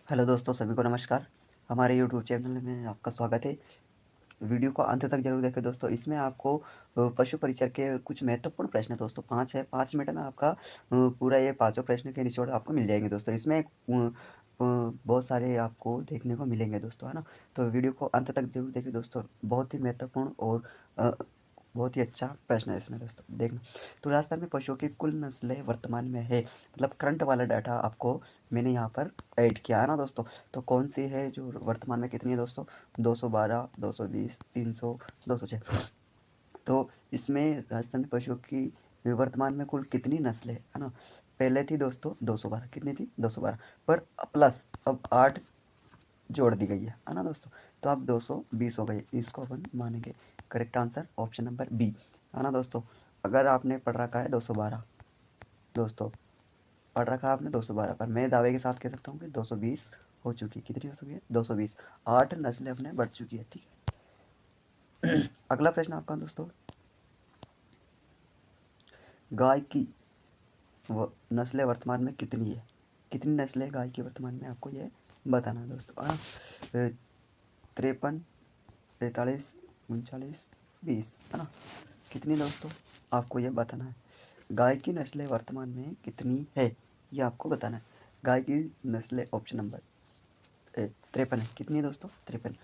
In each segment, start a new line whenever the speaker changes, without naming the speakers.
Hello दोस्तों, सभी को नमस्कार। हमारे यूट्यूब चैनल में आपका स्वागत है। वीडियो को अंत तक ज़रूर देखें दोस्तों। इसमें आपको पशु परिचर के कुछ महत्वपूर्ण प्रश्न है दोस्तों, 5 है। 5 मिनट में आपका पूरा ये पाँचों प्रश्न के निचोड़ आपको मिल जाएँगे दोस्तों। इसमें बहुत सारे आपको देखने को मिलेंगे दोस्तों, है ना? तो वीडियो को अंत तक ज़रूर देखें दोस्तों। बहुत ही महत्वपूर्ण और अ, बहुत ही अच्छा प्रश्न है इसमें दोस्तों, देखना। तो राजस्थान में पशुओं की कुल नस्लें वर्तमान में है, मतलब करंट वाला डाटा आपको मैंने यहाँ पर ऐड किया है ना दोस्तों। तो कौन सी है जो वर्तमान में कितनी है दोस्तों? 212, 220, 300, 206। तो इसमें राजस्थान में पशुओं की वर्तमान में कुल कितनी नस्लें है ना? पहले थी दोस्तों 212, कितनी थी? 212, पर प्लस अब 8 जोड़ दी गई है ना दोस्तों? तो अब 220 हो गई। इसको अपन मानेंगे correct answer option number B, है ना दोस्तों? अगर आपने पढ़ रखा है 212 दोस्तों, पढ़ रखा है आपने 212, पर मैं दावे के साथ कह सकता हूँ कि 220 हो चुकी है। कितनी हो चुकी है? 220। 8 नस्लें अपने बढ़ चुकी है, ठीक है। अगला प्रश्न आपका दोस्तों, गाय की नस्लें वर्तमान में कितनी है? कितनी नस्लें गाय की वर्तमान में, आपको ये बताना है दोस्तों। 53, 43, 39, 20, है ना? कितनी दोस्तों, आपको ये बताना है। गाय की नस्लें वर्तमान में कितनी है, ये आपको बताना है। गाय की नस्लें ऑप्शन नंबर 53 है। कितनी है दोस्तों? 53।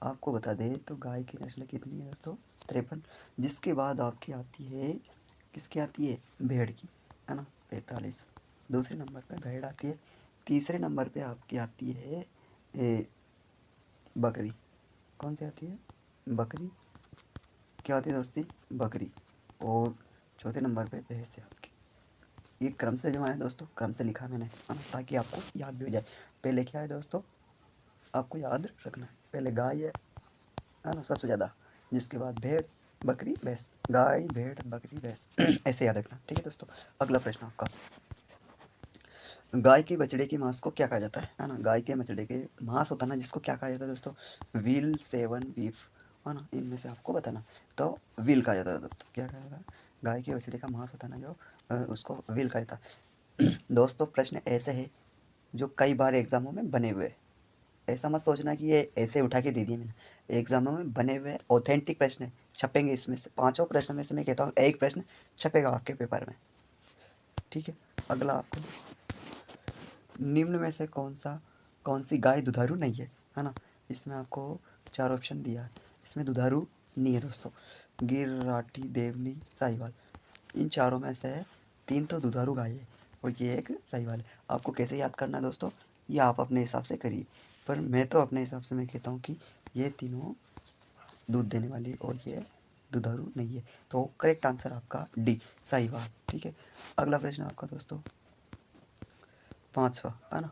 आपको बता दें तो गाय की नस्लें कितनी है दोस्तों? 53। जिसके बाद आपकी आती है, किसकी आती है? भेड़ की, है ना? 45। दूसरे नंबर पे भेड़ आती है। तीसरे नंबर पे आपकी आती है बकरी। कौन सी आती है? बकरी। क्या आती है दोस्ती? बकरी। और चौथे नंबर पे भैंस है आपकी। ये क्रम से जमा है दोस्तों, क्रम से लिखा मैंने, है ना, ताकि आपको याद भी हो जाए। पहले क्या है दोस्तों, आपको याद रखना है। पहले गाय है ना सबसे ज़्यादा, जिसके बाद भेड़, बकरी, भैंस। गाय, भेड़, बकरी, भैंस। ऐसे याद रखना, ठीक है दोस्तों। अगला प्रश्न आपका, गाय के बछड़े के मांस को क्या कहा जाता है ना? गाय के बछड़े के मांस होता है ना, जिसको क्या कहा जाता है दोस्तों? व्हील, सेवन, बीफ, है ना? इनमें से आपको बताना। तो व्हील कहा जाता है दोस्तों। क्या कहा जाता है? गाय के बछड़े का मांस होता है ना जो, उसको व्हील कहा जाता है। दोस्तों प्रश्न ऐसे है जो कई बार एग्जामों में बने हुए हैं। ऐसा मत सोचना कि ये ऐसे उठा के दे दिए मैंने। एग्जामों में बने हुए ऑथेंटिक प्रश्न है, छपेंगे इसमें से। पांचों प्रश्न में से मैं कहता हूँ एक प्रश्न छपेगा आपके पेपर में, ठीक है। अगला आपको, निम्न में से कौन सी गाय दुधारू नहीं है ना? इसमें आपको 4 ऑप्शन दिया है। इसमें दुधारू नहीं है दोस्तों। गिर, राठी, देवनी, साहिवाल। इन चारों में से 3 तो दुधारू गाय है और ये एक साहिवाल है। आपको कैसे याद करना है दोस्तों, ये आप अपने हिसाब से करिए, पर मैं तो अपने हिसाब से मैं कहता हूँ कि ये तीनों दूध देने वाली और ये दुधारू नहीं है। तो करेक्ट आंसर आपका डी, साहिवाल, ठीक है। अगला प्रश्न आपका दोस्तों, 5वां, है ना?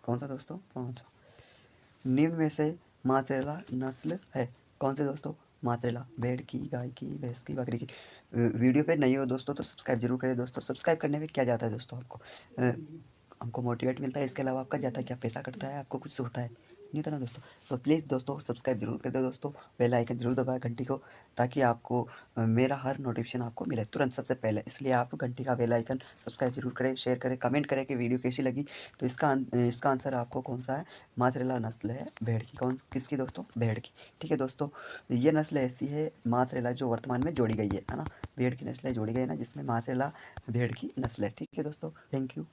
कौन सा दोस्तों? 5वां। निम्न में से मात्रेला नस्ल है कौन से दोस्तों? मात्रेला, भेड़ की, गाय की, भैंस की, बकरी की। वीडियो पे नए हो दोस्तों तो सब्सक्राइब जरूर करें दोस्तों। सब्सक्राइब करने में क्या जाता है दोस्तों आपको? हमको मोटिवेट मिलता है, इसके अलावा आपका जाता क्या पैसा कटता है? आपको कुछ होता है नहीं होता ना दोस्तों। तो प्लीज़ दोस्तों सब्सक्राइब जरूर कर दो दोस्तों। बेल आइकन जरूर दबाएं, घंटी को, ताकि आपको मेरा हर नोटिफिकेशन आपको मिले तुरंत सबसे पहले। इसलिए आप घंटी का बेल आइकन सब्सक्राइब जरूर करें, शेयर करें, कमेंट करें कि वीडियो कैसी लगी। तो इसका आंसर आपको कौन सा है? मात्रेला नस्ल है भेड़ की। कौन किसकी दोस्तों? भेड़ की, ठीक है दोस्तों। ये नस्ल ऐसी है मात्रेला जो वर्तमान में जोड़ी गई है ना? भेड़ की नस्लें जोड़ी गई है ना, जिसमें मात्रेला भेड़ की नस्ल है, ठीक है दोस्तों। Thank you.